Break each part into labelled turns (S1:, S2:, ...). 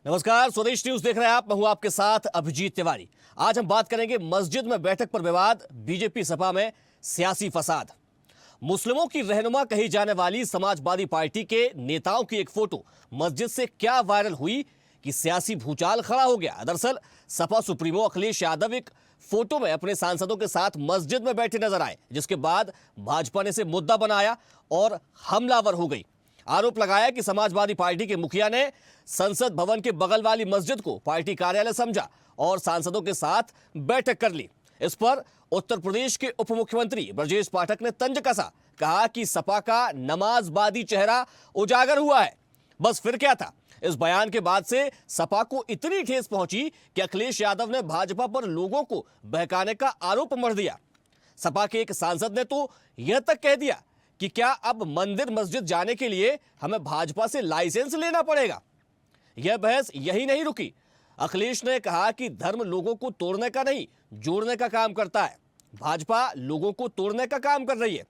S1: नमस्कार, स्वदेश न्यूज देख रहे हैं आप। मैं हूं आपके साथ अभिजीत तिवारी। आज हम बात करेंगे मस्जिद में बैठक पर विवाद, बीजेपी सपा में सियासी फसाद। मुस्लिमों की रहनुमा कही जाने वाली समाजवादी पार्टी के नेताओं की एक फोटो मस्जिद से क्या वायरल हुई कि सियासी भूचाल खड़ा हो गया। दरअसल सपा सुप्रीमो अखिलेश यादव एक फोटो में अपने सांसदों के साथ मस्जिद में बैठे नजर आए, जिसके बाद भाजपा ने इसे मुद्दा बनाया और हमलावर हो गई। आरोप लगाया कि समाजवादी पार्टी के मुखिया ने संसद भवन के बगल वाली मस्जिद को पार्टी कार्यालय समझा और सांसदों के साथ बैठक कर ली। इस पर उत्तर प्रदेश के उप मुख्यमंत्री ब्रजेश पाठक ने तंज कसा, कहा कि सपा का नमाजवादी चेहरा उजागर हुआ है। बस फिर क्या था। इस बयान के बाद से सपा को इतनी ठेस पहुंची कि अखिलेश यादव ने भाजपा पर लोगों को बहकाने का आरोप मढ़ दिया। सपा के एक सांसद ने तो यह तक कह दिया कि क्या अब मंदिर मस्जिद जाने के लिए हमें भाजपा से लाइसेंस लेना पड़ेगा। यह बहस यही नहीं रुकी। अखिलेश ने कहा कि धर्म लोगों को तोड़ने का नहीं, जोड़ने का काम करता है। भाजपा लोगों को तोड़ने का काम कर रही है।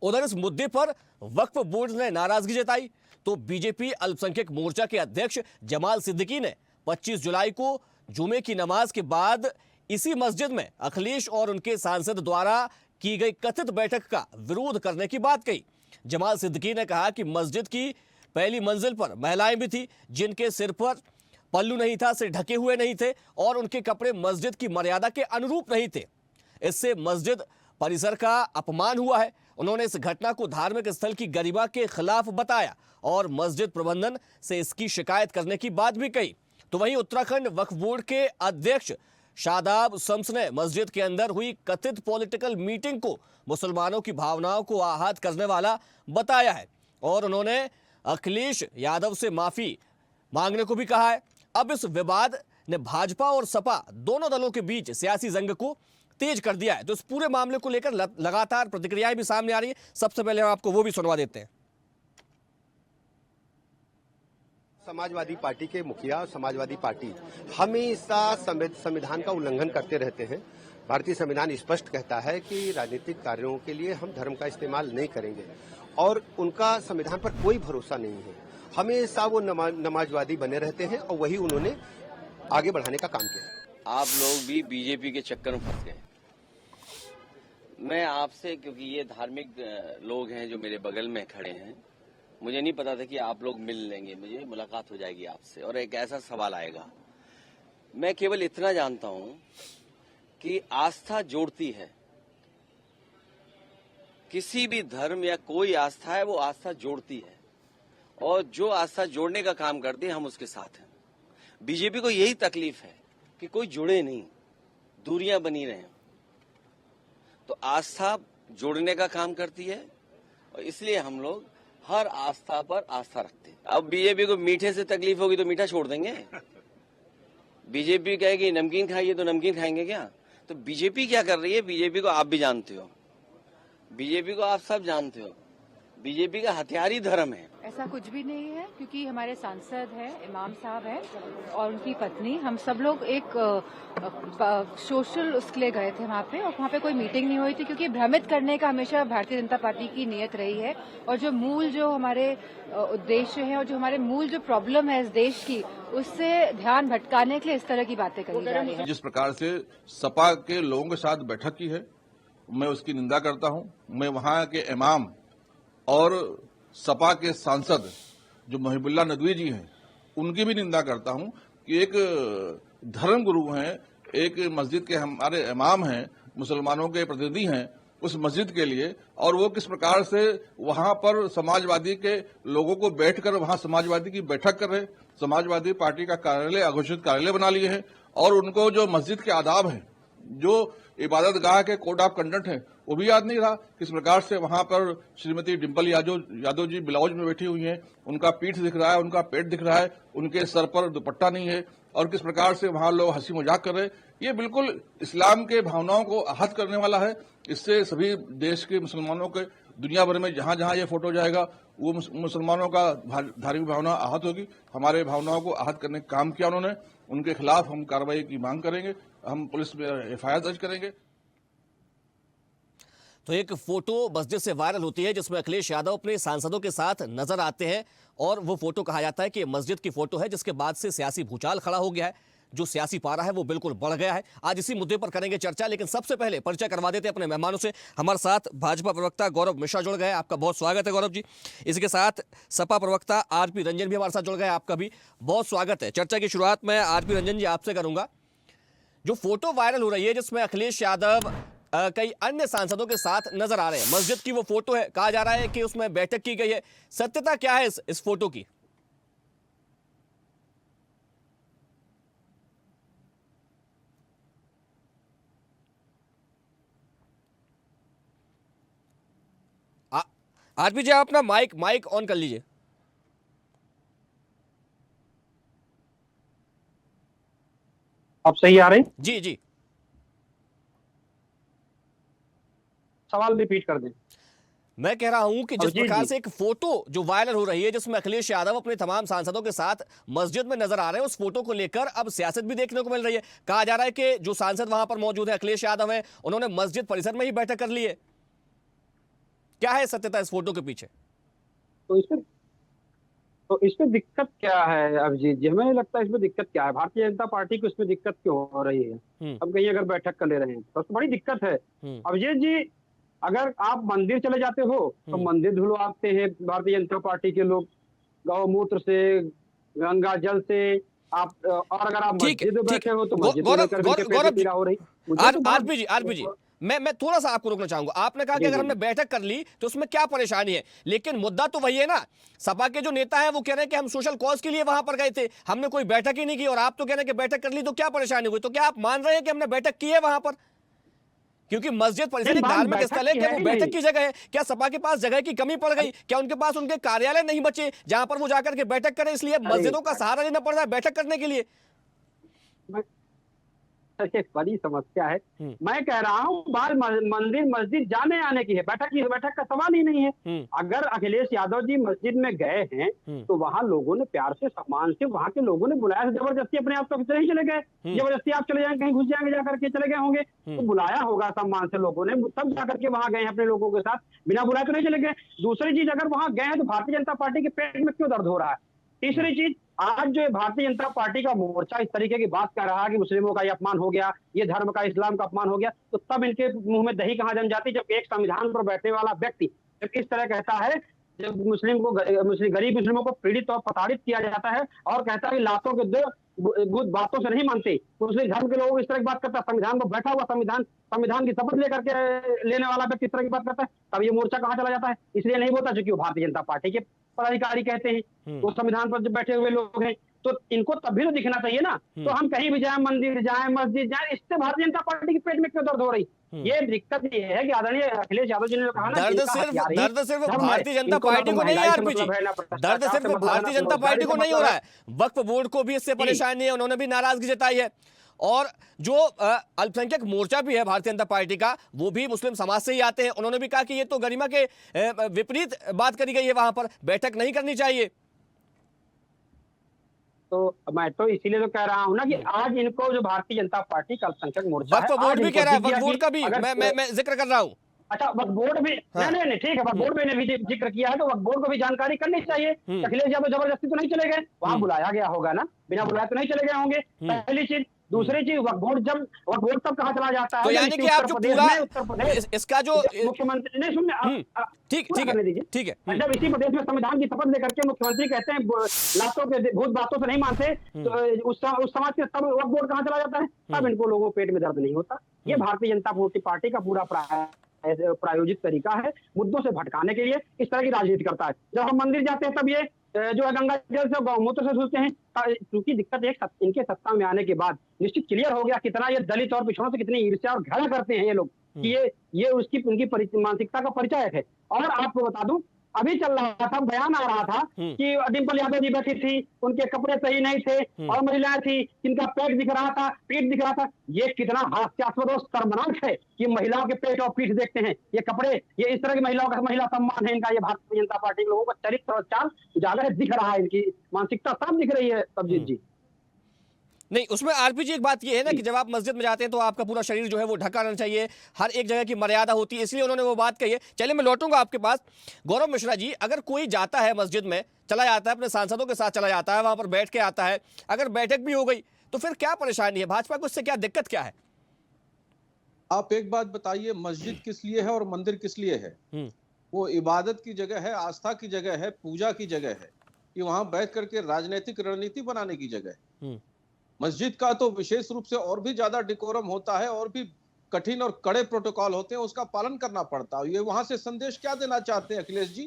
S1: उधर इस मुद्दे पर वक्फ बोर्ड ने नाराजगी जताई तो बीजेपी अल्पसंख्यक मोर्चा के अध्यक्ष जमाल सिद्दीकी ने 25 जुलाई को जुमे की नमाज के बाद इसी मस्जिद में अखिलेश और उनके सांसद द्वारा की गई कथित बैठक का विरोध करने की बात कही। जमाल सिद्दीकी ने कहा कि मस्जिद की पहली मंजिल पर महिलाएं भी थी, जिनके सिर पर पल्लू नहीं था, सिर ढके हुए नहीं थे और उनके कपड़े मस्जिद की मर्यादा के अनुरूप नहीं थे। इससे मस्जिद परिसर का अपमान हुआ है। उन्होंने इस घटना को धार्मिक स्थल की गरिमा के खिलाफ बताया और मस्जिद प्रबंधन से इसकी शिकायत करने की बात भी कही। तो वहीं उत्तराखंड वक्फ बोर्ड के अध्यक्ष शादाब शम्स ने मस्जिद के अंदर हुई कथित पॉलिटिकल मीटिंग को मुसलमानों की भावनाओं को आहत करने वाला बताया है और उन्होंने अखिलेश यादव से माफी मांगने को भी कहा है। अब इस विवाद ने भाजपा और सपा दोनों दलों के बीच सियासी जंग को तेज कर दिया है। तो इस पूरे मामले को लेकर लगातार प्रतिक्रियाएं भी सामने आ रही है। सबसे पहले हम आपको वो भी सुनवा देते हैं।
S2: समाजवादी पार्टी के मुखिया और समाजवादी पार्टी हमेशा संविधान का उल्लंघन करते रहते हैं। भारतीय संविधान स्पष्ट कहता है कि राजनीतिक कार्यों के लिए हम धर्म का इस्तेमाल नहीं करेंगे और उनका संविधान पर कोई भरोसा नहीं है। हमेशा वो नमाजवादी बने रहते हैं और वही उन्होंने आगे बढ़ाने का काम किया।
S3: आप लोग भी बीजेपी के चक्कर में फंस गए। मैं आपसे, क्योंकि ये धार्मिक लोग हैं जो मेरे बगल में खड़े हैं, मुझे नहीं पता था कि आप लोग मिल लेंगे, मुझे मुलाकात हो जाएगी आपसे और एक ऐसा सवाल आएगा। मैं केवल इतना जानता हूं कि आस्था जोड़ती है। किसी भी धर्म या कोई आस्था है, वो आस्था जोड़ती है और जो आस्था जोड़ने का काम करती है हम उसके साथ हैं। बीजेपी को यही तकलीफ है कि कोई जुड़े नहीं, दूरियां बनी रहें। तो आस्था जोड़ने का काम करती है और इसलिए हम लोग हर आस्था पर आस्था रखते हैं। अब बीजेपी को मीठे से तकलीफ होगी तो मीठा छोड़ देंगे। बीजेपी कहेगी नमकीन खाइए तो नमकीन खाएंगे क्या? तो बीजेपी क्या कर रही है, बीजेपी को आप भी जानते हो, बीजेपी को आप सब जानते हो। बीजेपी का हथियार ही धर्म है।
S4: ऐसा कुछ भी नहीं है, क्योंकि हमारे सांसद हैं, इमाम साहब हैं और उनकी पत्नी, हम सब लोग एक सोशल उसके लिए गए थे वहाँ पे और वहाँ पे कोई मीटिंग नहीं हुई थी, क्योंकि भ्रमित करने का हमेशा भारतीय जनता पार्टी की नीयत रही है और जो मूल जो हमारे उद्देश्य है और जो हमारे मूल जो प्रॉब्लम है इस देश की, उससे ध्यान भटकाने के लिए इस तरह की बातें करी जा रही है।
S5: जिस प्रकार से सपा के लोगों के साथ बैठक की है, मैं उसकी निंदा करता हूं। मैं वहां के इमाम और सपा के सांसद जो मुहिबुल्लाह नदवी जी हैं, उनकी भी निंदा करता हूं कि एक धर्म गुरु हैं, एक मस्जिद के हमारे इमाम हैं, मुसलमानों के प्रतिनिधि हैं उस मस्जिद के लिए, और वो किस प्रकार से वहां पर समाजवादी के लोगों को बैठकर वहां समाजवादी की बैठक कर रहे, समाजवादी पार्टी का कार्यालय अघोषित कार्यालय बना लिए हैं और उनको जो मस्जिद के आदाब हैं, जो इबादत गाह के कोड ऑफ कंडक्ट है, वो भी याद नहीं रहा। किस प्रकार से वहां पर श्रीमती डिम्पल यादव जी ब्लाउज में बैठी हुई हैं, उनका पीठ दिख रहा है, उनका पेट दिख रहा है, उनके सर पर दुपट्टा नहीं है और किस प्रकार से वहां लोग हंसी मजाक कर रहे हैं। ये बिल्कुल इस्लाम के भावनाओं को आहत करने वाला है। इससे सभी देश के मुसलमानों के दुनिया भर में जहां जहां ये फोटो जाएगा वो मुसलमानों का धार्मिक भावना आहत होगी। हमारे भावनाओं को आहत करने का काम किया उन्होंने, उनके खिलाफ हम कार्रवाई की मांग करेंगे, हम पुलिस में FIR दर्ज करेंगे।
S1: तो एक फोटो मस्जिद से वायरल होती है जिसमें अखिलेश यादव अपने सांसदों के साथ नजर आते हैं और वो फोटो कहा जाता है कि मस्जिद की फोटो है, जिसके बाद से सियासी भूचाल खड़ा हो गया है। जो सियासी पारा है वो बिल्कुल बढ़ गया है। आज इसी मुद्दे पर करेंगे चर्चा, लेकिन सबसे पहले परिचय करवा देते हैं अपने मेहमानों से। हमारे साथ भाजपा प्रवक्ता गौरव मिश्रा जुड़ गए, आपका बहुत स्वागत है गौरव जी। इसके साथ सपा प्रवक्ता आरपी रंजन भी हमारे साथ जुड़ गए, आपका भी बहुत स्वागत है। चर्चा की शुरुआत मैं आरपी रंजन जी आपसे करूंगा। जो फोटो वायरल हो रही है जिसमें अखिलेश यादव कई अन्य सांसदों के साथ नजर आ रहे हैं, मस्जिद की वो फोटो है, कहा जा रहा है कि उसमें बैठक की गई है, सत्यता क्या है इस फोटो की? आरपी जी आप अपना माइक ऑन कर लीजिए।
S6: अब सही आ रही?
S1: जी जी,
S6: सवाल रिपीट कर दें।
S1: मैं कह रहा हूं कि जिस
S6: जी,
S1: प्रकार
S6: जी।
S1: से एक फोटो जो वायरल हो रही है जिसमें अखिलेश यादव अपने तमाम सांसदों के साथ मस्जिद में नजर आ रहे हैं, उस फोटो को लेकर अब सियासत भी देखने को मिल रही है। कहा जा रहा है कि जो सांसद वहां पर मौजूद है अखिलेश यादव है, उन्होंने मस्जिद परिसर में ही बैठक कर ली है। क्या है सत्यता इस फोटो के पीछे?
S6: तो इसमें दिक्कत क्या है अभिजीत जी? हमें लगता है इसमें दिक्कत क्या है, भारतीय जनता पार्टी को इसमें दिक्कत क्यों हो रही है? अब कहीं अगर बैठक कर ले रहे हैं तो बड़ी दिक्कत है। अभिजीत जी, अगर आप मंदिर चले जाते हो तो मंदिर धुलवाते हैं भारतीय जनता पार्टी के लोग, गौमूत्र से, गंगा जल से। आप और अगर आप
S1: ठीक
S6: मस्जिद में
S1: ठीक
S6: बैठे हो तो
S1: गौ-
S6: मस्जिद में
S1: गौरव
S6: लेकर के पेट
S1: गौरव
S6: में पीड़ा हो रही। मुझे तो बात-
S1: आरपी जी मैं थोड़ा सा आपको रोकना चाहूंगा। आपने कहा कि
S6: जी,
S1: अगर
S6: जी।
S1: हमने बैठक कर ली तो उसमें क्या परेशानी है, लेकिन मुद्दा तो वही है ना। सपा के जो नेता हैं वो कह रहे हैं कि हम सोशल कॉज के लिए वहां पर गए थे, हमने कोई बैठक ही नहीं की, और आप तो कह रहे हैं कि बैठक कर ली तो क्या परेशानी हुई? तो क्या आप मान रहे हैं कि हमने बैठक की है वहां पर? क्योंकि मस्जिद परिसर एक
S6: बात
S1: धार्मिक
S6: बैठक
S1: स्थल है,
S6: की
S1: क्या
S6: है
S1: वो
S6: ही
S1: बैठक
S6: नहीं।
S1: की जगह है? क्या सपा के पास जगह की कमी पड़ गई? क्या उनके पास उनके कार्यालय नहीं बचे जहां पर वो जाकर के बैठक करें, इसलिए मस्जिदों का सहारा लेना पड़ रहा है बैठक करने के लिए?
S6: एक बड़ी समस्या है। मैं कह रहा हूँ बाहर मंदिर मस्जिद जाने आने की है, बैठक का सवाल ही नहीं है। अगर अखिलेश यादव जी मस्जिद में गए हैं तो वहाँ लोगों ने प्यार से, सम्मान से, वहाँ के लोगों ने बुलाया। जबरदस्ती अपने आप तो नहीं चले गए, जबरदस्ती आप चले जाएंगे, कहीं घुस जाएंगे, जाकर के चले गए होंगे तो बुलाया होगा सम्मान से लोगों ने, तब जाकर के वहाँ गए अपने लोगों के साथ, बिना बुलाए तो नहीं चले गए। दूसरी चीज, अगर वहाँ गए हैं तो भारतीय जनता पार्टी के पेट में क्यों दर्द हो रहा है? तीसरी चीज, आज जो भारतीय जनता पार्टी का मोर्चा इस तरीके की बात कर रहा है कि मुस्लिमों का ये अपमान हो गया, ये धर्म का, इस्लाम का अपमान हो गया, तो तब इनके मुंह में दही कहाँ जम जाती, जब एक संविधान पर बैठने वाला व्यक्ति जब इस तरह कहता है, जब गरीब मुस्लिमों को पीड़ित और प्रताड़ित किया जाता है और कहता है कि लातों के दो बुद्ध बातों से नहीं मानते, मुस्लिम धर्म के लोग इस तरह की बात करता है, संविधान पर बैठा हुआ, संविधान की शपथ लेकर के लेने वाला व्यक्ति इस तरह की बात करता है, तब ये मोर्चा कहाँ चला जाता है? इसलिए नहीं बोलता क्योंकि वो भारतीय जनता पार्टी के पदाधिकारी कहते हैं, वो संविधान पर जब बैठे हुए लोग हैं, तो इनको तब भी तो दिखना चाहिए ना। तो हम कहीं भी जाए, मंदिर जाए, मस्जिद जाए, इससे भारतीय जनता पार्टी के पेट में क्यों दर्द हो रही? ये दिक्कत ये है कि आदरणीय अखिलेश यादव जी ने कहा ना,
S1: दर्द सिर्फ भारतीय जनता पार्टी को नहीं है आरपी जी, दर्द सिर्फ भारतीय जनता पार्टी को नहीं हो रहा है, वक्फ बोर्ड को भी इससे परेशानी है, उन्होंने भी नाराजगी जताई है। और जो अल्पसंख्यक मोर्चा भी है भारतीय जनता पार्टी का, वो भी मुस्लिम समाज से ही आते हैं, उन्होंने भी कहा कि ये तो गरिमा के विपरीत बात करी गई है, वहां पर बैठक नहीं करनी चाहिए।
S6: तो मैं तो इसीलिए तो कह रहा हूँ ना कि आज इनको जो भारतीय जनता पार्टी का अल्पसंख्यक मोर्चा है,
S1: वक्फ बोर्ड भी कह रहा है, वक्फ बोर्ड का भी
S6: मैं
S1: मैं जिक्र कर रहा हूँ।
S6: अच्छा, वक्फ बोर्ड भी नहीं ठीक है, वक्फ बोर्ड में भी जिक्र किया है तो वक्फ बोर्ड को भी जानकारी करनी चाहिए। अखिलेश यादव जबरदस्ती तो नहीं चले गए, वहां बुलाया गया होगा ना, बिना बुलाए तो नहीं चले गए होंगे, पहली चीज। दूसरी चीज, वक्फ बोर्ड तब कहाँ चला जाता है?
S1: तो यानी कि आप जो पूरा इसका जो
S6: मुख्यमंत्री नहीं सुनने,
S1: ठीक है
S6: जब इसी प्रदेश में संविधान की शपथ लेकर के मुख्यमंत्री कहते हैं लातों के भूत बातों से नहीं मानते, तो उस समाज के तब वक्फ बोर्ड कहाँ चला जाता है? तब इनको लोगों को पेट में दर्द नहीं होता। ये भारतीय जनता पार्टी का पूरा प्रायोजित तरीका है, मुद्दों से भटकाने के लिए इस तरह की राजनीति करता है। जब हम मंदिर जाते हैं तब ये जो है गंगा जल से, गौमूत्र से सोचते हैं, क्योंकि दिक्कत इनके सत्ता में आने के बाद निश्चित क्लियर हो गया कितना ये दलित और पिछड़ों से कितनी ईर्ष्या और घृणा करते हैं ये लोग, कि ये उनकी मानसिकता का परिचय है। और आपको बता दूं, अभी चल रहा था, बयान आ रहा था कि डिंपल यादव जी बैठी थी, उनके कपड़े सही नहीं थे और महिलाएं थी जिनका पेट दिख रहा था, पीठ दिख रहा था। ये कितना हास्यास्पद और शर्मनाक है कि महिलाओं के पेट और पीठ देखते हैं, ये कपड़े, ये इस तरह की महिलाओं का महिला सम्मान है इनका। ये भारतीय जनता पार्टी के लोगों का चरित्र और चाल उजागर दिख रहा है, इनकी मानसिकता साफ दिख रही है। तबजीत जी
S1: नहीं, उसमें आरपीजी एक बात ये है ना कि जब आप मस्जिद में जाते हैं तो आपका पूरा शरीर जो है वो ढका रहना चाहिए, हर एक जगह की मर्यादा होती है, इसलिए उन्होंने वो बात कही है। चलिए मैं लौटूंगा आपके पास। गौरव मिश्रा जी, अगर कोई जाता है मस्जिद में, चला जाता है अपने सांसदों के साथ, चला जाता है वहां पर बैठ के आता है, अगर बैठक भी हो गई तो फिर क्या परेशानी है भाजपा को, उससे क्या दिक्कत क्या है?
S7: आप एक बात बताइए, मस्जिद किस लिए है और मंदिर किस लिए है? वो इबादत की जगह है, आस्था की जगह है, पूजा की जगह है, कि वहां बैठ करके राजनीतिक रणनीति बनाने की जगह है। मस्जिद का तो विशेष रूप से और भी ज्यादा डिकोरम होता है, और भी कठिन और कड़े प्रोटोकॉल होते हैं, उसका पालन करना पड़ता है। ये वहां से संदेश क्या देना चाहते हैं अखिलेश जी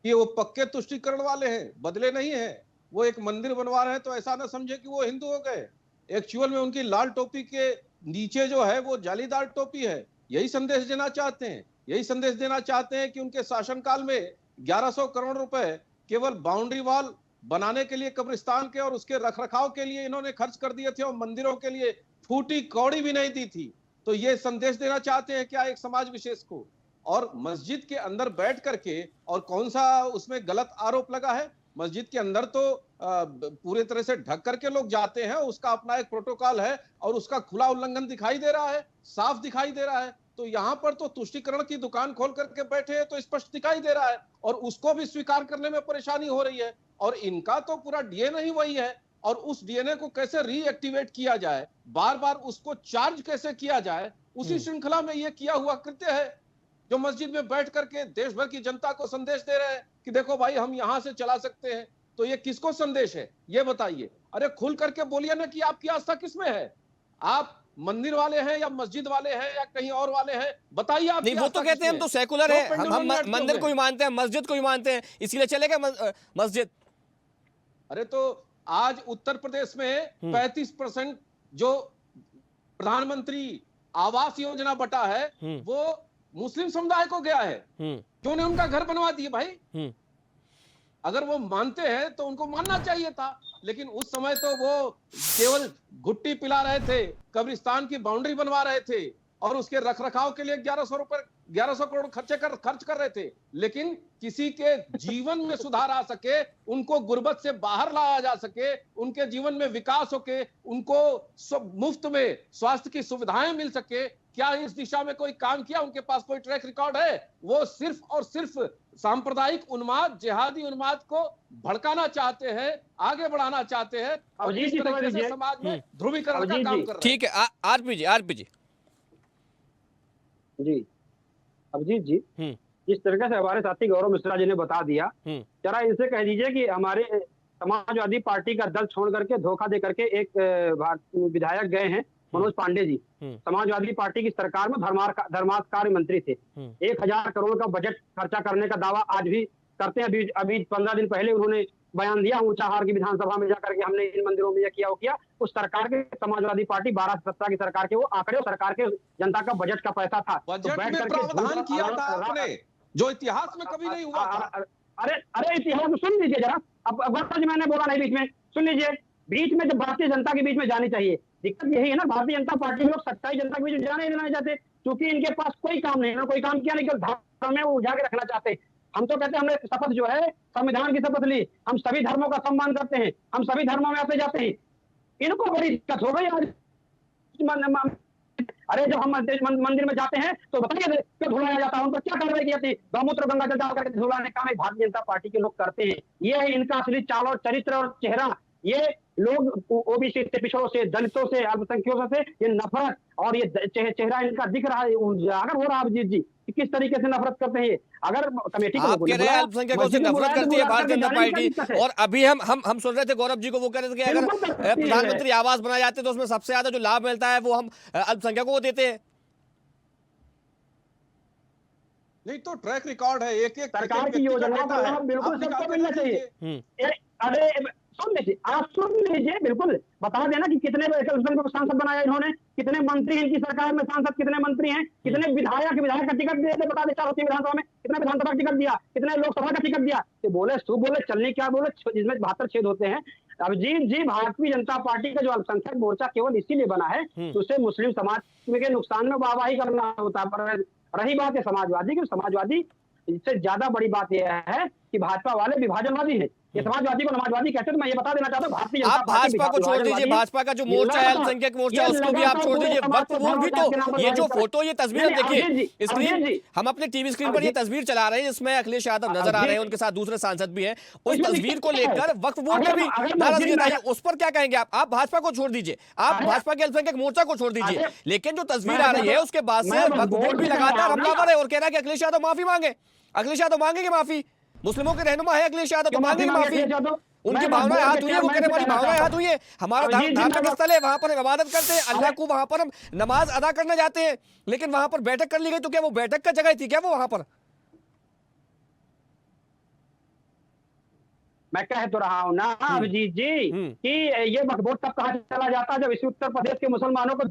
S7: कि वो पक्के तुष्टिकरण वाले हैं, बदले नहीं है। वो एक मंदिर बनवा रहे हैं तो ऐसा ना समझे कि वो हिंदू हो गए। एक्चुअल में उनकी लाल टोपी के नीचे जो है वो जालीदार टोपी है। यही संदेश देना चाहते हैं। यही संदेश देना चाहते हैं कि उनके शासनकाल में 1100 करोड़ रुपए केवल बाउंड्री वॉल बनाने के लिए कब्रिस्तान के और उसके रखरखाव के लिए इन्होंने खर्च कर दिए थे, और मंदिरों के लिए फूटी कौड़ी भी नहीं दी थी। तो ये संदेश देना चाहते हैं क्या एक समाज विशेष को? और मस्जिद के अंदर बैठ करके, और कौन सा उसमें गलत आरोप लगा है? मस्जिद के अंदर तो पूरे तरह से ढक करके लोग जाते हैं, उसका अपना एक प्रोटोकॉल है, और उसका खुला उल्लंघन दिखाई दे रहा है, साफ दिखाई दे रहा है। तो यहाँ पर तो तुष्टिकरण की दुकान खोल करके बैठे हैं तो स्पष्ट दिखाई दे रहा है, और उसको भी स्वीकार करने में परेशानी हो रही है। और इनका तो पूरा डीएनए ही वही है, और उस डीएनए को कैसे रीएक्टिवेट किया जाए, बार बार उसको चार्ज कैसे किया जाए, उसी श्रृंखला में ये किया हुआ कृत्य है, जो मस्जिद में बैठ करके देश भर की जनता को संदेश दे रहे हैं कि देखो भाई हम यहां से चला सकते हैं। तो ये किसको संदेश है, ये बताइए। अरे खुल करके बोलिए ना कि आपकी आस्था किसमें है, आप मंदिर वाले हैं या मस्जिद वाले हैं या कहीं और वाले हैं, बताइए आप।
S1: नहीं, वो तो कहते हैं हम तो सेकुलर है, हम मंदिर को ही मानते हैं, मस्जिद को ही मानते हैं, इसीलिए चलेगा मस्जिद।
S7: अरे तो आज उत्तर प्रदेश में 35% जो प्रधानमंत्री आवास योजना बटा है वो मुस्लिम समुदाय को गया है। क्यों ने उनका घर बनवा दिए भाई? अगर वो मानते हैं तो उनको मानना चाहिए था, लेकिन उस समय तो वो केवल घुट्टी पिला रहे थे, कब्रिस्तान की बाउंड्री बनवा रहे थे, और उसके रखरखाव के लिए 1100 करोड़ खर्च कर रहे थे। लेकिन किसी के जीवन में सुधार आ सके, उनको गुर्बत से बाहर लाया जा सके, उनके जीवन में विकास हो के उनको मुफ्त में स्वास्थ्य की सुविधाएं मिल सके, क्या इस दिशा में कोई काम किया? उनके पास कोई ट्रैक रिकॉर्ड है? वो सिर्फ और सिर्फ सांप्रदायिक उन्माद, जिहादी उन्माद को भड़काना चाहते हैं, आगे बढ़ाना चाहते हैं, और इस तरीके से समाज में ध्रुवीकरण का काम कर रहे हैं।
S1: ठीक है, आरपीजी
S6: जी, अभिजीत जी, जिस तरीके से हमारे साथी गौरव मिश्रा जी ने बता दिया, जरा इनसे कह दीजिए कि हमारे समाजवादी पार्टी का दल छोड़ करके, धोखा दे करके एक विधायक गए हैं, मनोज पांडे जी, समाजवादी पार्टी की सरकार में धर्मार्थ कार्य मंत्री थे। 1000 करोड़ का बजट खर्चा करने का दावा आज भी करते हैं। अभी 15 दिन पहले उन्होंने बयान दिया ऊंचाहार की विधानसभा में जाकर के, हमने इन मंदिरों में यह किया वो किया। उस सरकार के, समाजवादी पार्टी 12-17 की सरकार के वो आंकड़े, सरकार के जनता का बजट का पैसा था,
S7: बजट में प्रावधान किया था आपने, जो इतिहास में कभी नहीं हुआ था।
S6: अरे इतिहास सुन लीजिए जरा, अब मैंने बोला नहीं बीच में, सुन लीजिए। बीच में जब भारतीय जनता के बीच में जानी चाहिए, दिक्कत यही है ना, भारतीय जनता पार्टी के लोग सच्चाई जनता के बीच में जाने देना चाहते, क्योंकि इनके पास कोई काम नहीं है, कोई काम किया नहीं, केवल धर्म में वो उलझा के रखना चाहते हैं। हम तो कहते हैं हमने शपथ जो है संविधान की शपथ ली, हम सभी धर्मों का सम्मान करते हैं, हम सभी धर्मों में आते जाते हैं। इनको बड़ी दिक्कत हो गई आज। अरे जब हम मंदिर में जाते हैं तो बताइए क्यों धुलाया जाता है, उन पर क्या कार्रवाई की जाती है? गौमूत्र गंगा जल डाल करके धुलाने का काम भारतीय जनता पार्टी के लोग करते हैं। ये है इनका असली चाल और चरित्र और चेहरा। ये लोग ओबीसी से, पिछड़ों से, दलितों से, अल्पसंख्यकों से ये नफरत और ये चेहरा इनका दिख रहा है, उजागर हो रहा है अभिजीत जी, किस तरीके से नफरत करते हैं। अगर कमेटी को
S1: आप कह रहे हैं अल्पसंख्यकों से नफरत करती है भारतीय जनता पार्टी, और अभी हम सुन रहे थे गौरव जी को, वो कह रहे थे कि अगर प्रधानमंत्री आवास बनाए जाते तो उसमें सबसे ज्यादा जो लाभ मिलता है वो हम अल्पसंख्यकों को देते हैं।
S7: नहीं तो ट्रैक रिकॉर्ड है, एक
S6: सरकार की योजना का लाभ बिल्कुल सबको मिलना चाहिए। अरे सुन लीजिए, आप सुन लीजिए, बिल्कुल बता देना कि कितने सांसद बनाया इन्होंने, कितने मंत्री हैं इनकी सरकार में, सांसद कितने मंत्री हैं, कितने विधायक का टिकट दिए थे, बता दे 4 विधानसभा में कितने विधानसभा का टिकट दिया, कितने लोकसभा का टिकट दिया। तो बोले सु बोले चलने क्या बोले, जिसमें 72 छेद होते हैं। अभिजीत जी, भारतीय जनता पार्टी का जो अल्पसंख्यक मोर्चा केवल इसीलिए बना है तो उसे मुस्लिम समाज के नुकसान में वाहवाही करना होता है। पर रही बात है समाजवादी की, समाजवादी इससे ज्यादा बड़ी बात यह है कि भाजपा वाले विभाजनवादी है। ये समाजवादी को नमाजवादी कहते हैं। तो मैं ये बता देना चाहता हूँ भारतीय जनता
S1: आप
S6: पार्टी
S1: भाजपा को छोड़ दीजिए, भाजपा का जो मोर्चा है अल्पसंख्यक मोर्चा उसको भी आप छोड़ दीजिए, वक्फ बोर्ड भी तो ये जो फोटो ये तस्वीर देखिए स्क्रीन, हम अपने टीवी स्क्रीन पर ये तस्वीर चला रहे हैं जिसमें अखिलेश यादव नजर आ रहे हैं, उनके साथ दूसरे सांसद भी हैं। उस तस्वीर को लेकर वक्फ बोर्ड पर भी नाराजगी बताइए, उस पर क्या कहेंगे आप भाजपा को छोड़ दीजिए, आप भाजपा के अल्पसंख्यक मोर्चा को छोड़ दीजिए, लेकिन जो तस्वीर आ रही है उसके बाद से वक्फ बोर्ड भी लगातार हमलावर है और कह रहा है कि अखिलेश यादव माफी मांगे। अखिलेश यादव मांगेंगे माफी, मुस्लिमों के रहनुमा है अखिलेश यादव तो मांगेंगे माफी, उनकी भावनाएं हाथ हुई है, वो कहने वाली भावनाएं हाथ हुई है। हमारा धार्मिक स्थल है, वहां पर हम इबादत करते हैं अल्लाह को, वहां पर हम नमाज अदा करने जाते हैं, लेकिन वहां पर बैठक कर ली गई तो क्या वो बैठक का जगह थी क्या वो वहां पर?
S6: मैं कह तो रहा हूँ ना अभिजीत जी कि ये वक्फ बोर्ड तब कहा चला जाता जब इसी उत्तर प्रदेश के मुसलमानों को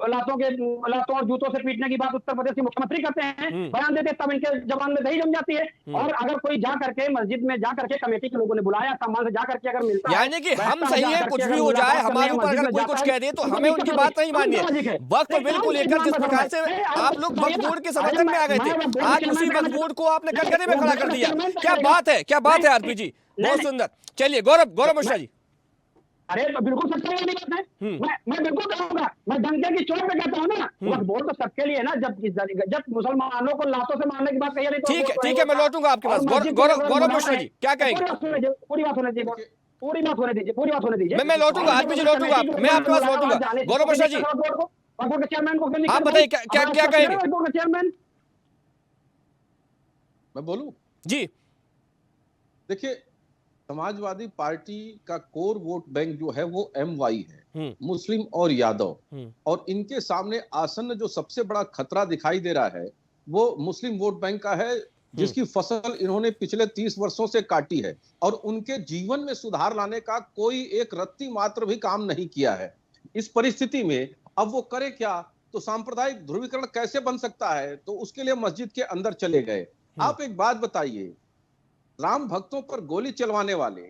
S6: लातों और जूतों से पीटने की बात उत्तर प्रदेश के मुख्यमंत्री करते हैं, बयान देते, तब इनके जबान में दही जम जाती है। और अगर कोई जा करके मस्जिद में जा करके कमेटी के लोगों ने बुलाया सम्मान से जा करके अगर मिलता
S1: यानी कि हम सही है कुछ भी हो जाए, हमारे ऊपर अगर कोई कुछ कह दे तो हमें उनकी बात नहीं माननी है। वक्फ बिल को लेकर जिस प्रकार से आप लोग वक्फ बोर्ड के समर्थन में आ गए थे, आज उसी वक्फ बोर्ड को आपने कटघरे में खड़ा कर दिया। क्या बात है, क्या बात है आरपी जी, बहुत सुंदर। चलिए गौरव मिश्रा जी।
S6: अरे तो बिल्कुल सच्चाई वाली बात है, मैं बिल्कुल कहूंगा, मैं डंके की चोट पे कहता हूँ ना, वक्फ बोर्ड तो सबके लिए ना। जब मुसलमानों को लातों से मारने की बात कही नहीं तो
S1: ठीक है, मैं लौटूंगा आपके पास। गौरव मिश्रा जी क्या कहेंगे?
S6: पूरी बात होने दीजिए, पूरी बात होने दीजिए।
S1: मैं लौटूंगा, आरपी जी लौटूंगा, मैं आपके पास लौटूंगा। गौरव मिश्रा जी
S6: चेयरमैन को
S1: आप बताइए क्या कहेंगे?
S6: चेयरमैन
S7: मैं बोलूं
S1: जी।
S7: देखिए, समाजवादी पार्टी का कोर वोट बैंक जो है वो MY है, मुस्लिम और यादव, और इनके सामने आसन्न जो सबसे बड़ा खतरा दिखाई दे रहा है वो मुस्लिम वोट बैंक का है, जिसकी फसल इन्होंने पिछले 30 वर्षों से काटी है और उनके जीवन में सुधार लाने का कोई एक रत्ती मात्र भी काम नहीं किया है। इस परिस्थिति में अब वो करे क्या? तो सांप्रदायिक ध्रुवीकरण कैसे बन सकता है? तो उसके लिए मस्जिद के अंदर चले गए। आप एक बात बताइए, राम भक्तों पर गोली चलवाने वाले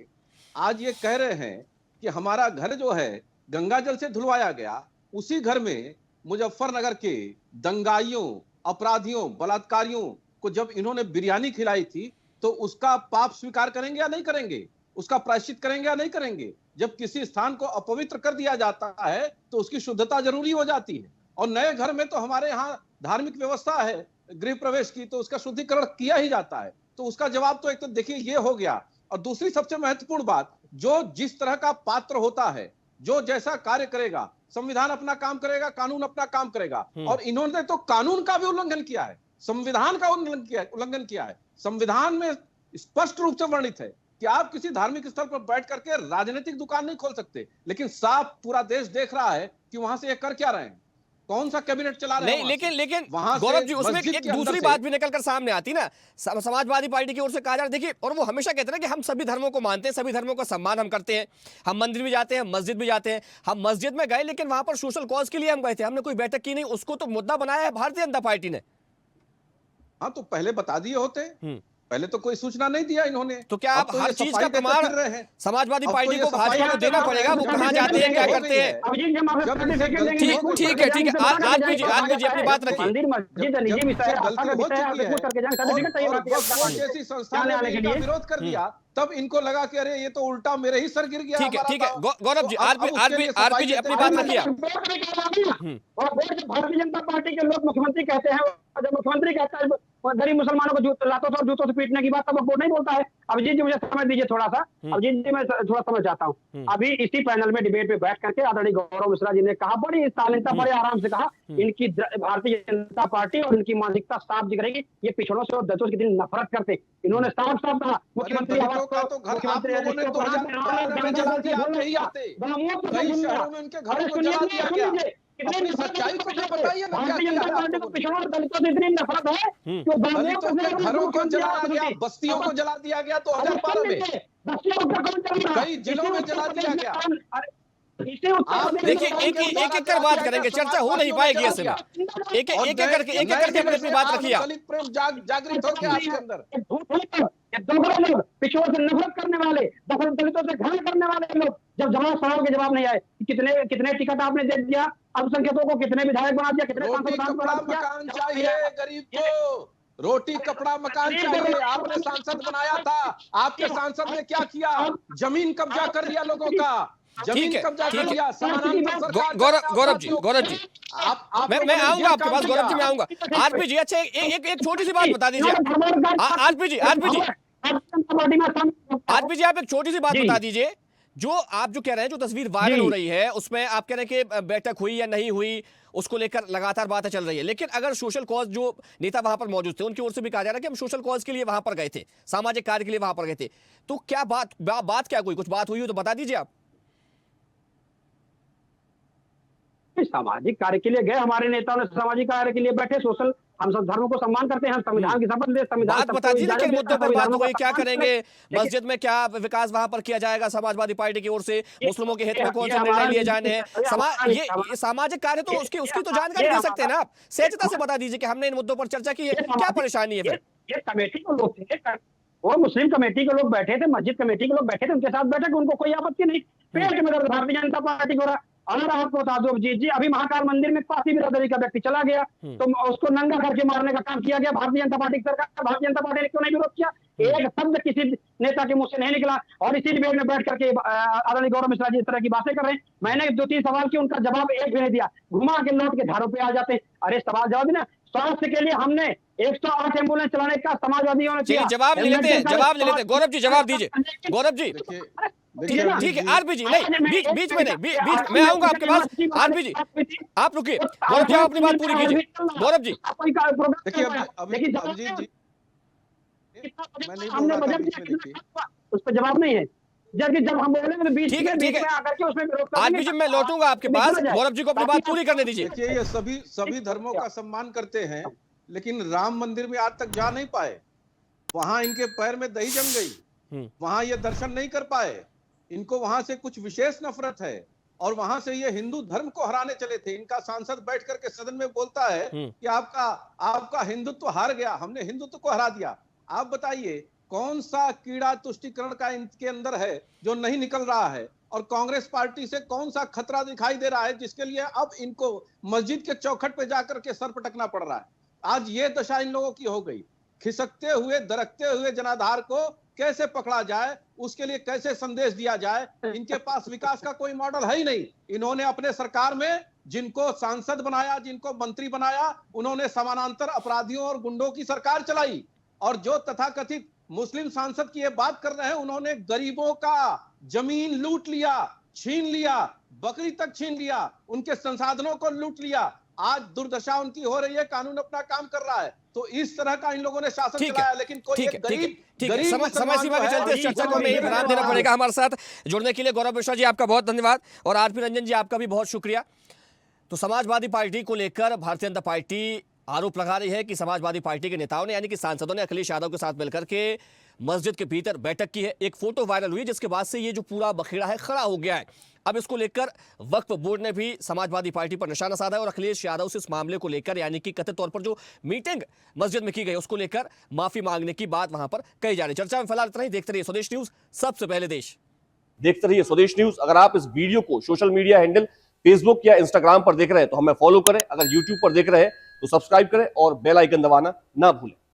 S7: आज ये कह रहे हैं कि हमारा घर जो है गंगा जल से धुलवाया गया, उसी घर में मुजफ्फरनगर के दंगाइयों, अपराधियों, बलात्कारियों को जब इन्होंने बिरयानी खिलाई थी तो उसका पाप स्वीकार करेंगे या नहीं करेंगे? उसका प्रायश्चित करेंगे या नहीं करेंगे? जब किसी स्थान को अपवित्र कर दिया जाता है तो उसकी शुद्धता जरूरी हो जाती है। और नए घर में तो हमारे यहाँ धार्मिक व्यवस्था है गृह प्रवेश की, तो उसका शुद्धिकरण किया ही जाता है। तो उसका जवाब तो एक तो देखिए ये हो गया। और दूसरी सबसे महत्वपूर्ण बात, जो जिस तरह का पात्र होता है, जो जैसा कार्य करेगा, संविधान अपना काम करेगा, कानून अपना काम करेगा। और इन्होंने तो कानून का भी उल्लंघन किया है, संविधान का उल्लंघन किया है। संविधान में स्पष्ट रूप से वर्णित है कि आप किसी धार्मिक स्थल पर बैठ करके राजनीतिक दुकान नहीं खोल सकते, लेकिन साफ पूरा देश देख रहा है कि वहां से ये कर क्या रहे हैं, कौन सा कैबिनेट चला रहे हैं। लेकिन गौरव जी उसमें एक दूसरी बात भी निकलकर सामने आती ना, समाजवादी पार्टी की ओर से कहा जा रहा है, देखिए, और वो हमेशा कहते हैं ना कि हम सभी धर्मों को मानते हैं, सभी धर्मों का सम्मान हम करते हैं, हम मंदिर भी जाते हैं, मस्जिद भी जाते हैं। हम मस्जिद में गए लेकिन वहां पर सोशल कॉज के लिए हम गए थे, हमने कोई बैठक की नहीं, उसको तो मुद्दा बनाया है भारतीय जनता पार्टी ने। हाँ, तो पहले बता दिए होते, पहले तो कोई सूचना नहीं दिया इन्होंने।
S1: तो क्या आप हर चीज का प्रमाण समाजवादी पार्टी को, भाजपा को देना पड़ेगा? वो कहाँ जाते हैं, क्या करते हैं? ठीक है, आज भी जी अपनी बात रखिए।
S7: जैसी संस्था ने विरोध कर दिया तब इनको लगा कि अरे ये तो उल्टा मेरे ही सर गिर गया।
S1: ठीक है गौरव जी, आरपी जी अपनी बात रखिए।
S6: भारतीय जनता पार्टी के लोग मुख्यमंत्री कहते हैं, जब मुख्यमंत्री कहता है गरीब मुसलमानों को लातों से और जूतों से पीटने की बात, तब वो नहीं बोलता है। अभिजीत जी मुझे समझ दीजिए थोड़ा सा, अभिजीत जी मैं थोड़ा समझ चाहता हूँ। अभी इसी पैनल में डिबेट में बैठ करके आदरणीय गौरव मिश्रा जी ने कहा, बड़ी शालीनता, बड़े आराम से कहा, इनकी भारतीय जनता पार्टी और इनकी मानसिकता साफ दिख रही है, ये पिछड़ों से और दलितों से कितनी नफरत करते। इन्होंने साफ कहा, मुख्यमंत्री
S7: सच्चाई को बताइए ना,
S6: भारतीय जनता पार्टी को पिछड़ों और दलितों से इतनी नफरत है कि
S7: घरों को जला दिया, बस्तियों को जला दिया गया 2012 में, कई जिलों में जला दिया गया।
S1: आप देखिए, एक कर बात करेंगे, चर्चा हो नहीं पाएगी ऐसे में। एक करके अपनी बात रखिए।
S7: जागृत हो गया आपके अंदर।
S6: पिछड़ों से नफरत करने वाले, दलितों से घृणा करने वाले लोग, जब सवाल के जवाब नहीं आए, कितने टिकट आपने दे दिया अल्पसंख्यकों को, कितने विधायक बना दिया, कितने
S7: रोटी कपड़ा मकान चाहिए गरीब को, रोटी कपड़ा मकान चाहिए। आपने सांसद बनाया था, आपके सांसद ने क्या किया? जमीन कब्जा कर लिया लोगों का, जमीन कब्जा कर लिया। समानांतर सरकार।
S1: गौरव जी
S7: आप
S1: मैं आऊंगा आपके पास, गौरव जी मैं आऊंगा। आरपी जी, अच्छा एक छोटी सी बात बता दीजिए आरपी जी आप एक छोटी सी बात बता दीजिए। जो आप जो कह रहे हैं, जो तस्वीर वायरल हो रही है, उसमें आप कह रहे हैं कि बैठक हुई या नहीं हुई, उसको लेकर लगातार बातें चल रही है। लेकिन अगर सोशल कॉज, जो नेता वहां पर मौजूद थे, उनकी ओर से भी कहा जा रहा है कि हम सोशल कॉज के लिए वहां पर गए थे, सामाजिक कार्य के लिए वहां पर गए थे, तो क्या बात क्या, कोई कुछ बात हुई हो तो बता दीजिए आप।
S6: सामाजिक कार्य के लिए गए, हमारे नेताओं ने सामाजिक कार्य के लिए बैठे। सोशल, हम सब धर्मों को सम्मान करते हैं, हम संविधान की शपथ लेते, संविधान
S1: बात बता दीजिए किन मुद्दों पर बात हो गई, क्या करेंगे, मस्जिद में क्या विकास वहां पर किया जाएगा समाजवादी पार्टी की ओर से, मुस्लिमों के हित में कौन से निर्णय लिए जाने हैं, ये सामाजिक कार्य, तो उसकी तो जानकारी दे सकते हैं ना आप। सहजता से बता दीजिए कि हमने इन मुद्दों पर चर्चा की है, क्या परेशानी है फिर।
S6: ये कमेटी के लोग थे, वो मुस्लिम कमेटी के लोग बैठे थे, मस्जिद कमेटी के लोग बैठे थे, उनके साथ बैठे, उनको कोई आपत्ति नहीं। पेट में दर्द भारतीय जनता पार्टी को रहा। अगर आपको बता दो अभिजीत जी, अभी महाकाल मंदिर में पासी बिरादरी का व्यक्ति चला गया, तो उसको नंगा करके मारने का काम किया गया। भारतीय जनता पार्टी की सरकार, भारतीय जनता पार्टी ने क्यों नहीं विरोध किया? एक शब्द किसी नेता के मुंह से नहीं निकला, और इसी डिबेट में बैठ करके आदरणीय गौरव मिश्रा जी इस तरह की बातें कर रहे हैं। मैंने 2-3 सवाल किए, उनका जवाब एक भी नहीं दिया, घुमा के लौट के धारों पे आ जाते हैं। अरे सवाल जवाब ना, स्वास्थ्य के लिए हमने 108 एम्बुलेंस चलाने का समाजवादियों ने किया।
S1: जवाब ले लेते हैं गौरव जी, जवाब दीजिए गौरव जी। ठीक है आरपी जी, नहीं बीच में नहीं, बीच मैं आऊंगा आपके पास। आरपी जी आप रुकिए, गौरव जी आप अपनी बात पूरी कीजिए। गौरव जी
S7: देखिए, अभिजीत जी, मैं नहीं बोल रहा था बीच में, देखिए
S6: उस पर जवाब नहीं है, जबकि जब हम बोले तो बीच में आकर के उसमें विरोध करते हैं।
S1: आरपी जी मैं लौटूंगा आपके पास, गौरव जी को अपनी बात पूरी करने दीजिए।
S7: देखिए, ये सभी धर्मों का सम्मान करते हैं, लेकिन राम मंदिर में आज तक जा नहीं पाए। वहां इनके पैर में दही जम गई, वहां ये दर्शन नहीं कर पाए। इनको वहां से कुछ विशेष नफरत है, और वहां से ये हिंदू धर्म को हराने चले थे। इनका सांसद बैठ करके सदन में बोलता है कि आपका हिंदुत्व हार गया, हमने हिंदुत्व को हरा दिया। आप बताइए कौन सा कीड़ा तुष्टिकरण का इनके अंदर है जो नहीं निकल रहा है, और कांग्रेस पार्टी से कौन सा खतरा दिखाई दे रहा है जिसके लिए अब इनको मस्जिद के चौखट पे जाकर के सर पटकना पड़ रहा है। आज ये दशा इन लोगों की हो गई। खिसकते हुए दरकते हुए जनाधार को कैसे पकड़ा जाए, उसके लिए कैसे संदेश दिया जाए, इनके पास विकास का कोई मॉडल है ही नहीं। इन्होंने अपने सरकार में जिनको सांसद बनाया, जिनको मंत्री बनाया, उन्होंने समानांतर अपराधियों और गुंडों की सरकार चलाई। और जो तथाकथित मुस्लिम सांसद की ये बात कर रहे हैं, उन्होंने गरीबों का जमीन लूट लिया, छीन लिया, बकरी तक छीन लिया, उनके संसाधनों को लूट लिया। आज दुर्दशा उनकी हो रही है, कानून अपना काम कर रहा है। तो इस तरह का इन लोगों ने शासन चलाया, लेकिन कोई एक गरीब
S1: समय सीमा के चलते इस चर्चा को हमें विराम देना पड़ेगा। हमारे साथ जुड़ने के लिए गौरव मिश्रा जी आपका बहुत धन्यवाद, और आरपी रंजन जी आपका भी बहुत शुक्रिया। तो समाजवादी पार्टी को लेकर भारतीय जनता पार्टी आरोप लगा रही है कि समाजवादी पार्टी के नेताओं ने, यानी कि सांसदों ने अखिलेश यादव के साथ मिलकर के मस्जिद के भीतर बैठक की है। एक फोटो वायरल हुई जिसके बाद से ये जो पूरा बखेड़ा है खड़ा हो गया है। अब इसको लेकर वक्फ बोर्ड ने भी समाजवादी पार्टी पर निशाना साधा है, और अखिलेश यादव से इस मामले को लेकर, यानी कि कथित तौर पर जो मीटिंग मस्जिद में की गई उसको लेकर माफी मांगने की बात वहां पर कही जा रही। चर्चा में फिलहाल इतना ही। देखते रहिए स्वदेश न्यूज, सबसे पहले देश। देखते रहिए स्वदेश न्यूज। अगर आप इस वीडियो को सोशल मीडिया हैंडल फेसबुक या इंस्टाग्राम पर देख रहे हैं तो हमें फॉलो करें, अगर यूट्यूब पर देख रहे हैं तो सब्सक्राइब करें और बेल आइकन दबाना ना भूलें।